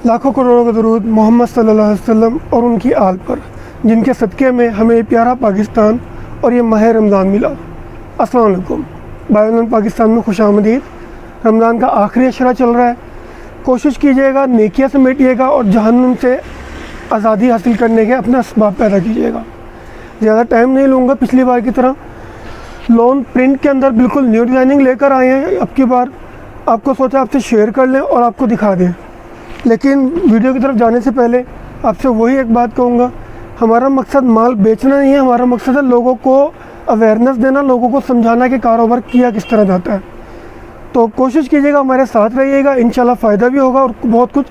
लाखों करोड़ों का दरूद मोहम्मद सल्लल्लाहु अलैहि वसल्लम और उनकी आल पर, जिनके सदक़े में हमें प्यारा पाकिस्तान और ये माह रमज़ान मिला। अस्सलाम वालेकुम। बाय पाकिस्तान में खुशामदीद। रमज़ान का आखिरी अशरा चल रहा है। कोशिश कीजिएगा, नेकियां समेटिएगा और जहन्नुम से आज़ादी हासिल करने के अपने असबाब पैदा कीजिएगा। ज़्यादा टाइम नहीं लूँगा, पिछली बार की तरह लोन प्रिंट के अंदर बिल्कुल न्यू डिज़ाइनिंग लेकर आए हैं। अब की बार आपको सोचा आपसे शेयर कर लें और आपको दिखा दें, लेकिन वीडियो की तरफ जाने से पहले आपसे वही एक बात कहूँगा, हमारा मकसद माल बेचना नहीं है, हमारा मकसद है लोगों को अवेयरनेस देना, लोगों को समझाना कि कारोबार किया किस तरह जाता है। तो कोशिश कीजिएगा, हमारे साथ रहिएगा, इंशाल्लाह फ़ायदा भी होगा और बहुत कुछ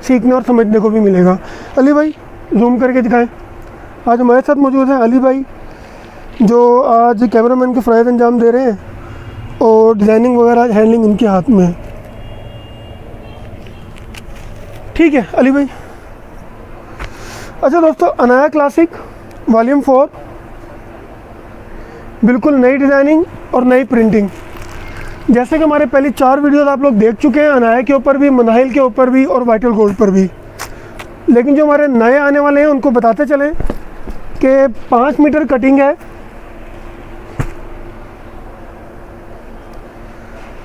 सीखने और समझने को भी मिलेगा। अली भाई जूम करके दिखाएं। आज हमारे साथ मौजूद है अली भाई, जो आज कैमरामैन के फ़राइज़ अंजाम दे रहे हैं और डिज़ाइनिंग वगैरह हैंडलिंग इनके हाथ में है। ठीक है अली भाई। अच्छा दोस्तों, अनाया क्लासिक वॉल्यूम 4, बिल्कुल नई डिज़ाइनिंग और नई प्रिंटिंग। जैसे कि हमारे पहले 4 वीडियोस आप लोग देख चुके हैं, अनाया के ऊपर भी, मनाहिल के ऊपर भी और वाइटल गोल्ड पर भी। लेकिन जो हमारे नए आने वाले हैं उनको बताते चलें कि 5 मीटर कटिंग है,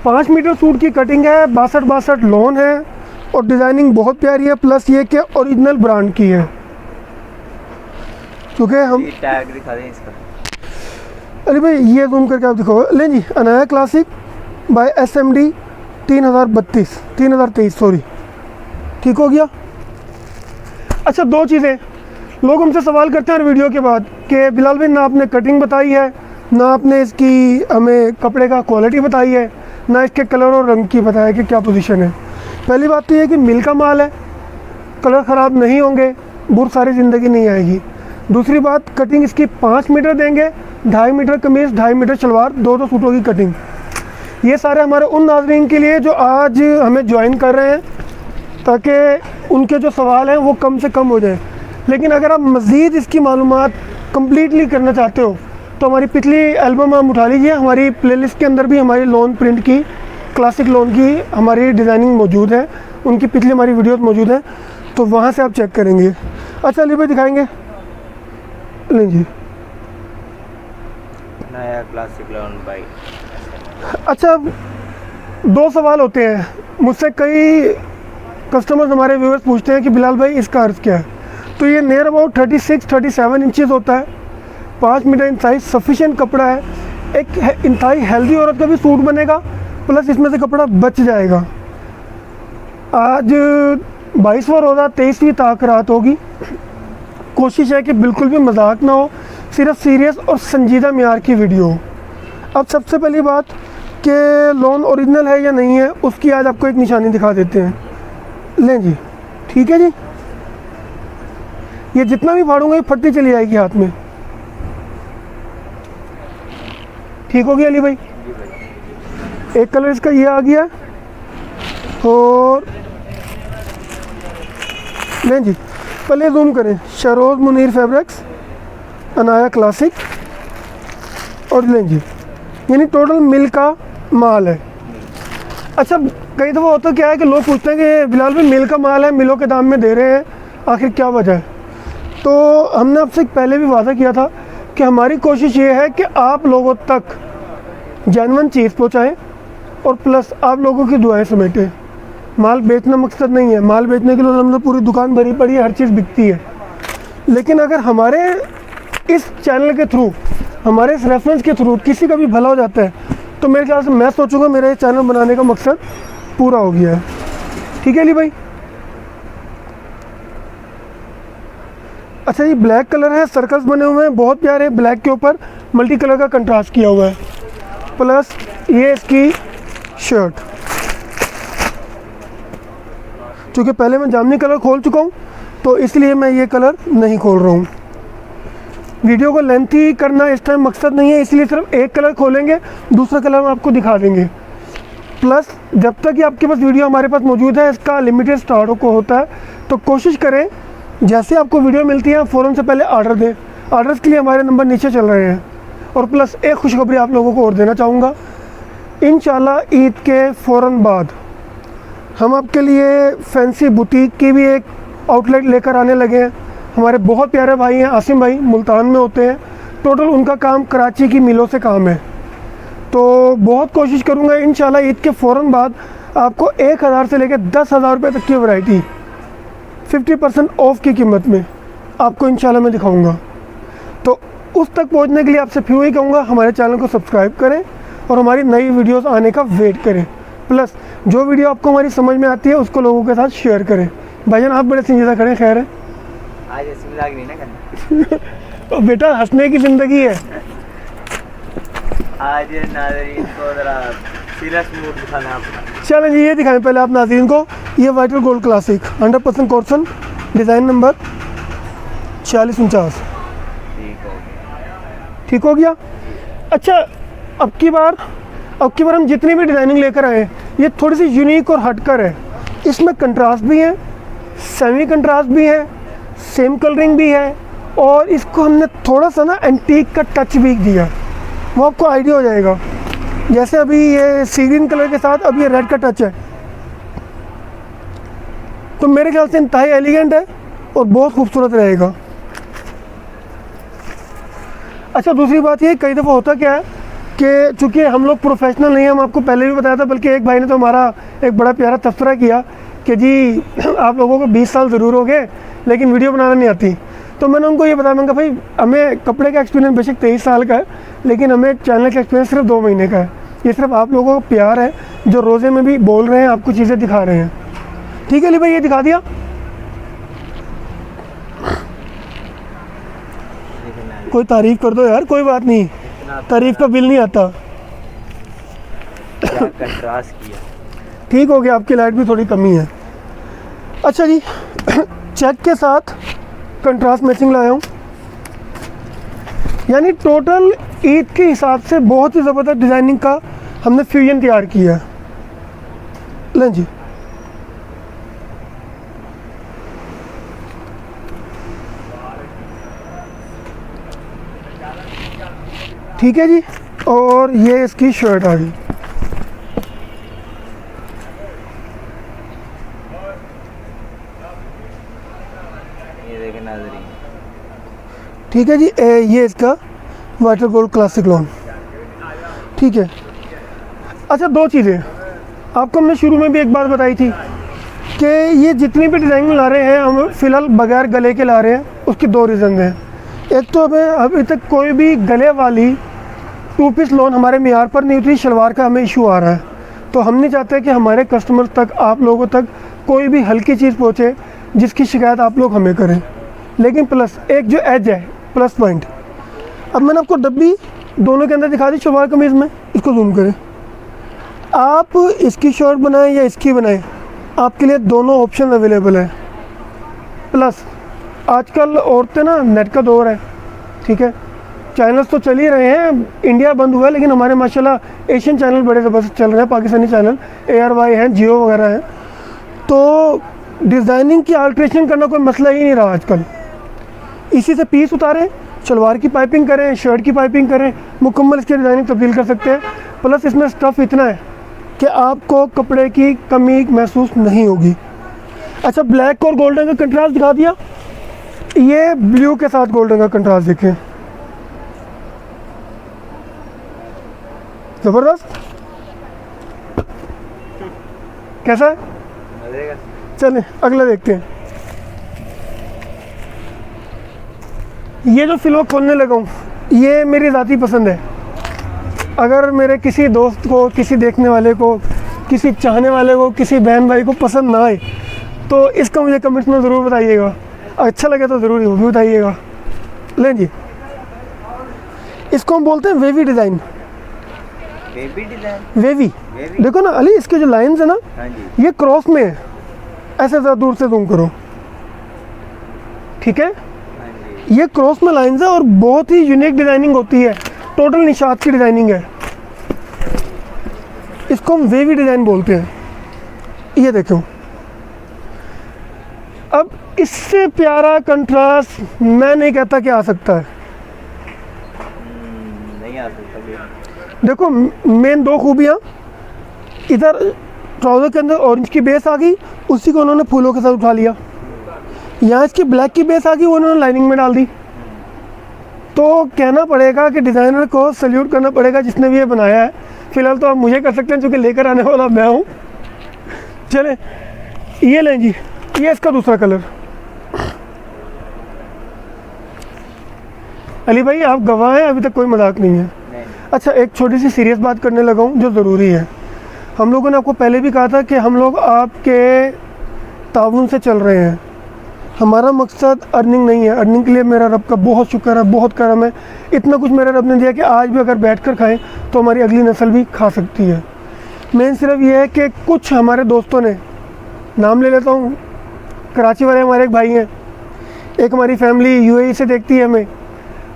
5 मीटर सूट की कटिंग है, 62 लोन है और डिज़ाइनिंग बहुत प्यारी है। प्लस ये कि ओरिजिनल ब्रांड की है, क्योंकि हम टैग दिखा दें इसका। अरे भाई ये जूम करके आप दिखाओ। लें जी, Anaya classic by SMD 3023 sorry, ठीक हो गया। अच्छा, 2 चीज़ें लोग हमसे सवाल करते हैं वीडियो के बाद कि बिलाल भाई ना आपने कटिंग बताई है, ना आपने इसकी हमें कपड़े का क्वालिटी बताई है, ना इसके कलर और रंग की बताया कि क्या पोजीशन है। पहली बात तो ये कि मिल का माल है, कलर ख़राब नहीं होंगे, बुर सारी ज़िंदगी नहीं आएगी। दूसरी बात, कटिंग इसकी 5 मीटर देंगे, 2.5 मीटर कमीज़, 2.5 मीटर शलवार, 2 सूटों की कटिंग। ये सारे हमारे उन नाज़रीन के लिए जो आज हमें ज्वाइन कर रहे हैं, ताकि उनके जो सवाल हैं वो कम से कम हो जाए। लेकिन अगर आप मज़ीद इसकी मालूमात कम्प्लीटली करना चाहते हो तो हमारी पिछली एल्बम आप उठा लीजिए। हमारी प्लेलिस्ट के अंदर भी हमारी लोन प्रिंट की, क्लासिक लोन की हमारी डिज़ाइनिंग मौजूद है, उनकी पिछली हमारी वीडियोस मौजूद हैं, तो वहाँ से आप चेक करेंगे। अच्छा अली भाई दिखाएंगे। नहीं जी, नया क्लासिक लोन बाई। अच्छा 2 सवाल होते हैं मुझसे, कई कस्टमर्स हमारे व्यूअर्स पूछते हैं कि बिलाल भाई इसका अर्थ क्या है। तो ये नियर अबाउट 36-37 इंचज़ होता है, 5 मीटर इन साइज़, सफिशिएंट कपड़ा है। एक इंतहाई हेल्दी औरत का भी सूट बनेगा, प्लस इसमें से कपड़ा बच जाएगा। आज 22वां रोज़ा, 23वीं ताक रात होगी। कोशिश है कि बिल्कुल भी मजाक ना हो, सिर्फ सीरियस और संजीदा मियार की वीडियो हो। अब सबसे पहली बात कि लोन ओरिजिनल है या नहीं है, उसकी आज आपको एक निशानी दिखा देते हैं। लें जी, ठीक है जी। ये जितना भी फाड़ूंगा ये फटती चली जाएगी हाथ में। ठीक हो गया अली भाई। एक कलर इसका ये आ गया और लें जी, पहले जूम करें। शरोज मुनीर फैब्रिक्स, अनाया क्लासिक और लें जी, यानी टोटल मिल का माल है। अच्छा, कई दफ़ा होता क्या है कि लोग पूछते हैं कि बिलाल भाई मिल का माल है, मिलों के दाम में दे रहे हैं, आखिर क्या वजह है। तो हमने आपसे पहले भी वादा किया था कि हमारी कोशिश ये है कि आप लोगों तक जेन्युइन चीज़ पहुँचाएँ और प्लस आप लोगों की दुआएं समेटें। माल बेचना मकसद नहीं है, माल बेचने के लिए हमने पूरी दुकान भरी पड़ी है, हर चीज़ बिकती है। लेकिन अगर हमारे इस चैनल के थ्रू, हमारे इस रेफरेंस के थ्रू किसी का भी भला हो जाता है, तो मेरे ख्याल से मैं सोचूंगा मेरे चैनल बनाने का मकसद पूरा हो गया है। ठीक है अली भाई। अच्छा, ये ब्लैक कलर है, सर्कल्स बने हुए हैं बहुत प्यारे, ब्लैक के ऊपर मल्टी कलर का कंट्रास्ट किया हुआ है। प्लस ये इसकी शर्ट, चूँकि पहले मैं जामनी कलर खोल चुका हूँ तो इसलिए मैं ये कलर नहीं खोल रहा हूँ। वीडियो को लेंथी करना इस टाइम मकसद नहीं है, इसलिए सिर्फ एक कलर खोलेंगे, दूसरा कलर हम आपको दिखा देंगे। प्लस जब तक कि आपके पास वीडियो हमारे पास मौजूद है, इसका लिमिटेड स्टॉक को होता है, तो कोशिश करें जैसे आपको वीडियो मिलती है फ़ौरन से पहले ऑर्डर दें। ऑर्डर्स के लिए हमारे नंबर नीचे चल रहे हैं। और प्लस एक खुशखबरी आप लोगों को और देना चाहूँगा, इंशाल्लाह ईद के फ़ौरन बाद हम आपके लिए फैंसी बुटीक की भी एक आउटलेट लेकर आने लगे हैं। हमारे बहुत प्यारे भाई हैं आसिम भाई, मुल्तान में होते हैं। टोटल उनका काम कराची की मिलों से काम है। तो बहुत कोशिश करूँगा इंशाल्लाह ईद के फ़ौरन बाद आपको 1000 से लेकर 10,000 रुपये तक की वैरायटी 50% ऑफ की कीमत में आपको इंशाल्लाह मैं दिखाऊंगा। तो उस तक पहुंचने के लिए आपसे फिर वही कहूँगा, हमारे चैनल को सब्सक्राइब करें और हमारी नई वीडियोस आने का वेट करें। प्लस जो वीडियो आपको हमारी समझ में आती है उसको लोगों के साथ शेयर करें। भाईजान आप बड़े संजीदा खड़े, खैर है? आज ऐसी मजाक नहीं ना करना। तो बेटा हंसने की ज़िंदगी है। आज नाज़रीन को ज़रा सीरियस मूड दिखाना अपना। चलें जी, ये दिखाएं पहले आप नाज़रीन को। ये vital gold classic 100% cotton, design number 4049। ठीक हो गया। ठीक हो गया। अच्छा, अब की बार हम जितनी भी डिज़ाइनिंग लेकर आए हैं ये थोड़ी सी यूनिक और हटकर है। इसमें कंट्रास्ट भी है, सेमी कंट्रास्ट भी है, सेम कलरिंग भी है और इसको हमने थोड़ा सा ना एंटीक का टच भी दिया। वो आपको आइडिया हो जाएगा। जैसे अभी ये सी ग्रीन कलर के साथ अब ये रेड का टच है, तो मेरे ख्याल से इंतहाई एलिगेंट है और बहुत खूबसूरत रहेगा। अच्छा, दूसरी बात ये कई दफ़ा होता क्या है कि चूँकि हम लोग प्रोफेशनल नहीं हैं, हम आपको पहले भी बताया था, बल्कि एक भाई ने तो हमारा एक बड़ा प्यारा तबसरा किया कि जी आप लोगों को 20 साल ज़रूर हो गए लेकिन वीडियो बनाना नहीं आती। तो मैंने उनको ये बताया, मैंने कहा भाई हमें कपड़े का एक्सपीरियंस बेशक 23 साल का है लेकिन हमें चैनल का एक्सपीरियंस सिर्फ 2 महीने का है। ये सिर्फ आप लोगों का प्यार है जो रोज़े में भी बोल रहे हैं, आपको चीज़ें दिखा रहे हैं। ठीक है अली भाई, ये दिखा दिया। कोई तारीफ़ कर दो यार, कोई बात नहीं, तारीफ़ का बिल नहीं आता। कंट्रास्ट किया। ठीक हो गया, आपकी लाइट भी थोड़ी कमी है। अच्छा जी, चेक के साथ कंट्रास्ट मैचिंग लाया हूँ, यानी टोटल ईद के हिसाब से बहुत ही ज़बरदस्त डिज़ाइनिंग का हमने फ्यूजन तैयार किया है। लें जी, ठीक है जी। और ये इसकी शर्ट आ गई। ये देखें नाज़रीन। ठीक है जी, ये इसका वाटर गोल्ड क्लासिक लॉन। ठीक है। अच्छा, 2 चीज़ें आपको हमने शुरू में भी एक बात बताई थी कि ये जितनी भी डिज़ाइन ला रहे हैं हम फ़िलहाल बगैर गले के ला रहे हैं। उसकी 2 रीज़न हैं। एक तो हमें अभी तक कोई भी गले वाली 2 पीस लॉन हमारे मियार पर नहीं उतरी, शलवार का हमें इशू आ रहा है। तो हम नहीं चाहते कि हमारे कस्टमर तक, आप लोगों तक कोई भी हल्की चीज़ पहुँचे जिसकी शिकायत आप लोग हमें करें। लेकिन प्लस एक जो एज है, प्लस पॉइंट, अब मैंने आपको डब्बी दोनों के अंदर दिखा दी शलवार कमीज़ में। इसको जूम करें, आप इसकी शर्ट बनाएं या इसकी बनाएं, आपके लिए दोनों ऑप्शन अवेलेबल है। प्लस आजकल औरतें ना, नेट का दौर है, ठीक है, चैनल्स तो चल ही रहे हैं। इंडिया बंद हुआ है लेकिन हमारे माशाल्लाह एशियन चैनल बड़े ज़बरदस्त चल रहे हैं, पाकिस्तानी चैनल ARY हैं, जियो वगैरह हैं। तो डिज़ाइनिंग की अल्ट्रेशन करना कोई मसला ही नहीं रहा आजकल। इसी से पीस उतारें, शलवार की पाइपिंग करें, शर्ट की पाइपिंग करें, मुकम्मल इसकी डिज़ाइनिंग तब्दील कर सकते हैं। प्लस इसमें स्टफ़ इतना है कि आपको कपड़े की कमी महसूस नहीं होगी। अच्छा, ब्लैक और गोल्डन का कंट्रास्ट दिखा दिया। ये ब्लू के साथ गोल्डन का कंट्रास्ट देखें, ज़बरदस्त। कैसा है? चलें अगला देखते हैं। ये जो फिल्म खोलने लगा हूँ ये मेरी ज़ाती पसंद है। अगर मेरे किसी दोस्त को, किसी देखने वाले को, किसी चाहने वाले को, किसी बहन भाई को पसंद ना आए तो इसका मुझे कमेंट्स में ज़रूर बताइएगा। अच्छा लगे तो ज़रूर वो भी बताइएगा। लें जी, इसको हम बोलते हैं wavy design. Baby design, wavy. देखो ना अली, इसके जो लाइंस है ना, हाँ जी, ये क्रॉस में है। ऐसे ज़रा दूर से जूम करो, ठीक है, हाँ जी। ये क्रॉस में लाइंस है और बहुत ही यूनिक डिज़ाइनिंग होती है। टोटल निशात की डिज़ाइनिंग है। इसको हम वेवी डिज़ाइन बोलते हैं। ये देखो, अब इससे प्यारा कंट्रास्ट मैं नहीं कहता कि आ सकता है। नहीं आ सकता। देखो मेन 2 खूबियाँ, इधर ट्राउज़र के अंदर ऑरेंज की बेस आ गई, उसी को उन्होंने फूलों के साथ उठा लिया। यहाँ इसकी ब्लैक की बेस आ गई, वो उन्होंने लाइनिंग में डाल दी। तो कहना पड़ेगा कि डिज़ाइनर को सल्यूट करना पड़ेगा जिसने भी ये बनाया है। फ़िलहाल तो आप मुझे कर सकते हैं क्योंकि लेकर आने वाला मैं हूँ। चलें, ये लें जी, ये इसका दूसरा कलर। अली भाई आप गवाह हैं, अभी तक कोई मजाक नहीं है। नहीं। अच्छा, एक छोटी सी सीरियस बात करने लगा हूँ जो ज़रूरी है। हम लोगों ने आपको पहले भी कहा था कि हम लोग आपके ताउन से चल रहे हैं। हमारा मकसद अर्निंग नहीं है। अर्निंग के लिए मेरा रब का बहुत शुक्र है, बहुत करम है। इतना कुछ मेरा रब ने दिया कि आज भी अगर बैठ कर खाएँ तो हमारी अगली नस्ल भी खा सकती है। मेन सिर्फ ये है कि कुछ हमारे दोस्तों ने, नाम ले लेता हूँ, कराची वाले हमारे एक भाई हैं, एक हमारी फैमिली यूएई से देखती है हमें,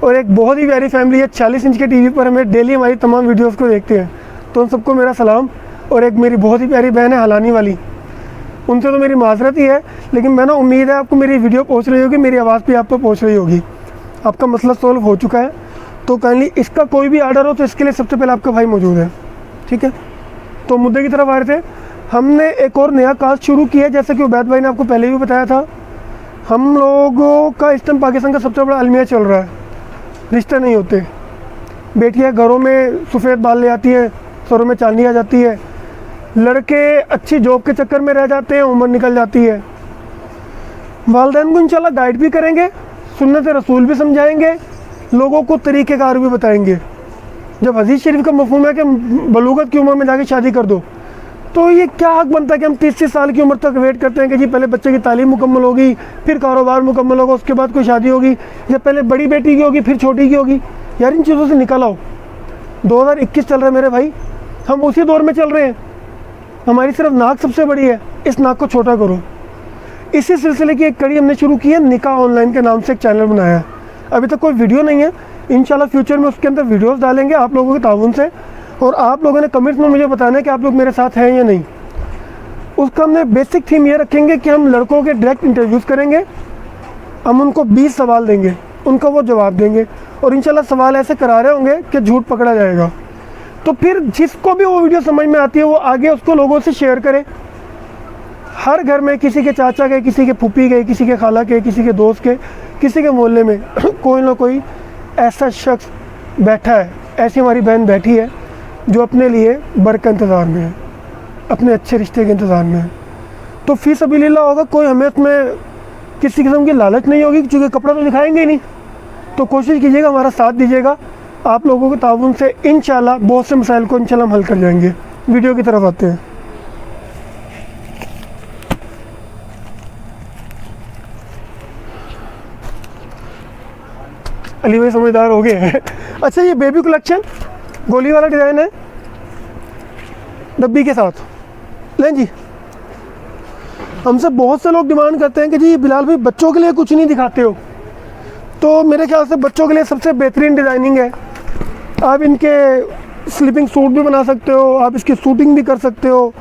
और एक बहुत ही प्यारी फैमिली है 40 इंच के टीवी पर हमें डेली हमारी तमाम वीडियोस को देखते हैं। तो उन सबको मेरा सलाम। और एक मेरी बहुत ही प्यारी बहन है हलानी वाली, उनसे तो मेरी माजरत ही है, लेकिन मैं ना उम्मीद है आपको मेरी वीडियो पहुंच रही होगी, मेरी आवाज़ भी आप पर पहुंच रही होगी। आपका मसला सॉल्व हो चुका है। तो काइंडली इसका कोई भी आर्डर हो तो इसके लिए सबसे पहले आपका भाई मौजूद है, ठीक है। तो मुद्दे की तरफ आ रहे थे। हमने एक और नया कास्ट शुरू किया है, जैसे कि उबैद भाई ने आपको पहले भी बताया था। हम लोगों का इस टाइम पाकिस्तान का सबसे बड़ा अलमिया चल रहा है, रिश्ते नहीं होते। बेटियां घरों में सफ़ेद बाल ले आती हैं, सरों में चांदी आ जाती है। लड़के अच्छी जॉब के चक्कर में रह जाते हैं, उम्र निकल जाती है। वालिदैन को इंशाल्लाह गाइड भी करेंगे, सुन्नत रसूल भी समझाएंगे, लोगों को तरीक़ेकार भी बताएंगे। जब हदीस शरीफ का मफ़हूम है कि बलूगत की उम्र में जाके शादी कर दो, तो ये क्या हक़ बनता है कि हम 30 साल की उम्र तक वेट करते हैं कि जी पहले बच्चे की तालीम मुकम्मल होगी, फिर कारोबार मुकम्मल होगा, उसके बाद कोई शादी होगी, या पहले बड़ी बेटी की होगी फिर छोटी की होगी। यार इन चीज़ों से निकल आओ। 2021 चल रहा है मेरे भाई, हम उसी दौर में चल रहे हैं। हमारी सिर्फ नाक सबसे बड़ी है, इस नाक को छोटा करो। इसी सिलसिले की एक कड़ी हमने शुरू की है, निकाह ऑनलाइन के नाम से एक चैनल बनाया है। अभी तक कोई वीडियो नहीं है, इंशाल्लाह फ्यूचर में उसके अंदर वीडियोस डालेंगे आप लोगों के ताउन से। और आप लोगों ने कमेंट्स में मुझे बताना है कि आप लोग मेरे साथ हैं या नहीं। उसका हमने बेसिक थीम ये रखेंगे कि हम लड़कों के डायरेक्ट इंटरव्यूज़ करेंगे। हम उनको 20 सवाल देंगे, उनका वो जवाब देंगे, और इंशाल्लाह सवाल ऐसे करा रहे होंगे कि झूठ पकड़ा जाएगा। तो फिर जिसको भी वो वीडियो समझ में आती है वो आगे उसको लोगों से शेयर करे। हर घर में किसी के चाचा के, किसी के फूफी के, किसी के खाला के, किसी के दोस्त के, किसी के मोहल्ले में कोई ना कोई ऐसा शख्स बैठा है, ऐसी हमारी बहन बैठी है जो अपने लिए बर का इंतज़ार में है, अपने अच्छे रिश्ते के इंतज़ार में है। तो फ़ी सबीलिल्लाह होगा, कोई हमें उसमें किसी किस्म की लालच नहीं होगी, क्योंकि कपड़ा तो दिखाएंगे ही नहीं। तो कोशिश कीजिएगा, हमारा साथ दीजिएगा। आप लोगों के ताउन से इंशाल्लाह बहुत से मसाइल को इंशाल्लाह हम हल कर जाएंगे। वीडियो की तरफ आते हैं। अली भाई समझदार हो गए हैं। अच्छा, ये बेबी कलेक्शन गोली वाला डिज़ाइन है, डब्बी के साथ। लें जी, हमसे बहुत से लोग डिमांड करते हैं कि जी बिलाल भाई बच्चों के लिए कुछ नहीं दिखाते हो। तो मेरे ख्याल से बच्चों के लिए सबसे बेहतरीन डिज़ाइनिंग है। आप इनके स्लीपिंग सूट भी बना सकते हो, आप इसकी शूटिंग भी कर सकते हो।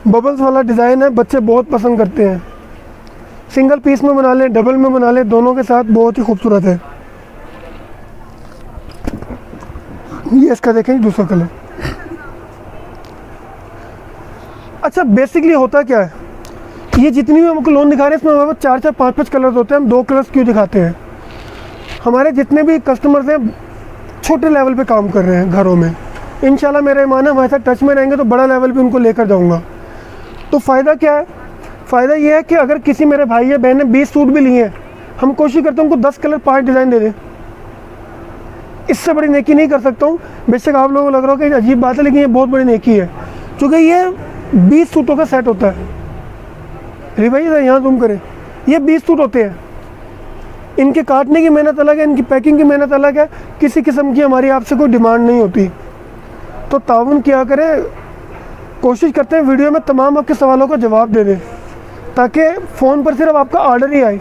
बबल्स वाला डिज़ाइन है, बच्चे बहुत पसंद करते हैं। सिंगल पीस में बना लें, डबल में बना लें, दोनों के साथ बहुत ही खूबसूरत है। ये इसका देखें दूसरा कलर। अच्छा, बेसिकली होता क्या है, ये जितनी भी हमको लोन दिखा रहे हैं इसमें हमारे पास 4-4, 5-5 कलर्स होते हैं। हम 2 कलर्स क्यों दिखाते हैं? हमारे जितने भी कस्टमर्स हैं छोटे लेवल पे काम कर रहे हैं घरों में। इंशाल्लाह मेरा ईमान है हमारे साथ टच में रहेंगे तो बड़ा लेवल पे उनको लेकर जाऊंगा। तो फ़ायदा क्या है? फ़ायदा ये है कि अगर किसी मेरे भाई या बहन ने 20 सूट भी लिए हैं, हम कोशिश करते हैं उनको 10 कलर 5 डिज़ाइन दे दें। इससे बड़ी नेकी नहीं कर सकता हूँ। बेशक आप लोगों को लग रहा हो कि अजीब बात है, लेकिन ये बहुत बड़ी नेकी है, क्योंकि ये 20 सूटों का सेट होता है। अरे भाई यहाँ जूम करें, ये 20 सूट होते हैं। इनके काटने की मेहनत अलग है, इनकी पैकिंग की मेहनत अलग है। किसी किस्म की हमारी आपसे कोई डिमांड नहीं होती। तो ताउन किया करें, कोशिश करते हैं वीडियो में तमाम आपके सवालों का जवाब दे दें, ताकि फ़ोन पर सिर्फ आपका ऑर्डर ही आए,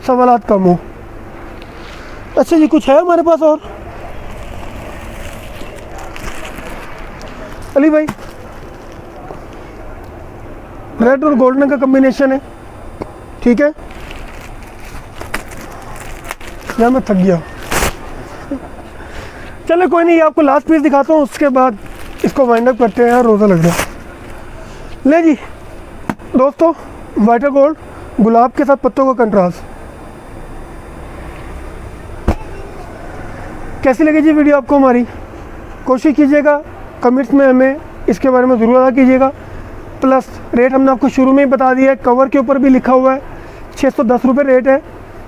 सवालात कम हो। अच्छा जी, कुछ है हमारे पास और? अली भाई, रेड और गोल्डन का कम्बिनेशन है, ठीक है। यार मैं थक गया। चलो कोई नहीं, आपको लास्ट पीस दिखाता हूँ, उसके बाद इसको वाइंड अप करते हैं। यार रोज़ा लग रहा है। ले जी दोस्तों, वाइट गोल्ड गुलाब के साथ पत्तों का कंट्रास्ट। कैसी लगी जी वीडियो आपको हमारी? कोशिश कीजिएगा कमेंट्स में हमें इसके बारे में ज़रूर अदा कीजिएगा। प्लस रेट हमने आपको शुरू में ही बता दिया है, कवर के ऊपर भी लिखा हुआ है 610 रुपये रेट है।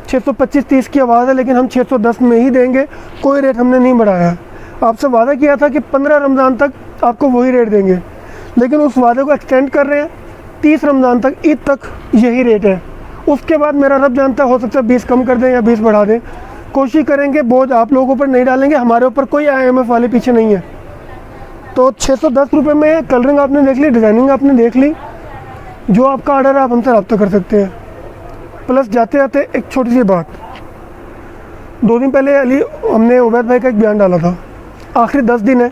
625-30 की आवाज़ है, लेकिन हम 610 में ही देंगे, कोई रेट हमने नहीं बढ़ाया है। आपसे वादा किया था कि 15 रमज़ान तक आपको वही रेट देंगे, लेकिन उस वादे को एक्सटेंड कर रहे हैं 30 रमज़ान तक, ईद तक यही रेट है। उसके बाद मेरा रब जानता, हो सकता है 20 कम कर दें या 20 बढ़ा दें। कोशिश करेंगे, बोझ आप लोगों पर नहीं डालेंगे, हमारे ऊपर कोई IMF वाले पीछे नहीं है। तो 610 रुपये में कलरिंग आपने देख ली, डिज़ाइनिंग आपने देख ली। जो आपका ऑर्डर है आप हमसे रब्ता कर सकते हैं। प्लस जाते जाते एक छोटी सी बात, 2 दिन पहले हमने उबैद भाई का एक बयान डाला था, आखिरी 10 दिन है,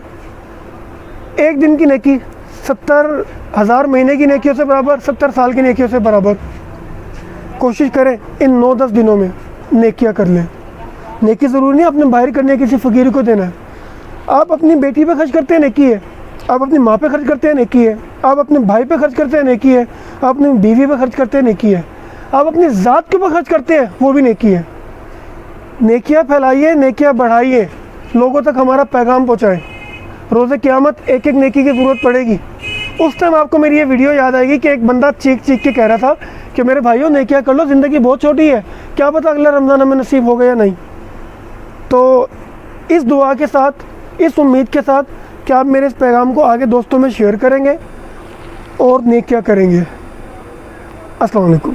एक दिन की नेकी 70,000 महीने की नेकियों से बराबर, 70 साल की नेकियों से बराबर। कोशिश करें इन 9-10 दिनों में नेकियां कर लें। नेकी ज़रूरी नहीं अपने बाहर करने, किसी फ़कीर को देना है। आप अपनी बेटी पे खर्च करते हैं, नेकी है। आप अपनी माँ पे खर्च करते हैं, नेकी है। आप अपने भाई पे खर्च करते हैं, नेकी है। आप अपनी बीवी पे खर्च करते हैं, नेकी है। आप अपनी ज़ात के ऊपर खर्च करते हैं, वो भी नेकी है। नेकियां फैलाइए, नेकियां बढ़ाइए, लोगों तक हमारा पैगाम पहुँचाएँ। रोज़े क़यामत एक एक नेकी की ज़रूरत पड़ेगी। उस टाइम आपको मेरी ये वीडियो याद आएगी कि एक बंदा चीख चीख के कह रहा था कि मेरे भाइयों नेकियां कर लो, ज़िंदगी बहुत छोटी है, क्या पता अगला रमज़ान हमें नसीब होगा या नहीं। तो इस दुआ के साथ, इस उम्मीद के साथ कि आप मेरे इस पैगाम को आगे दोस्तों में शेयर करेंगे और नेकियां करेंगे। अस्सलाम वालेकुम।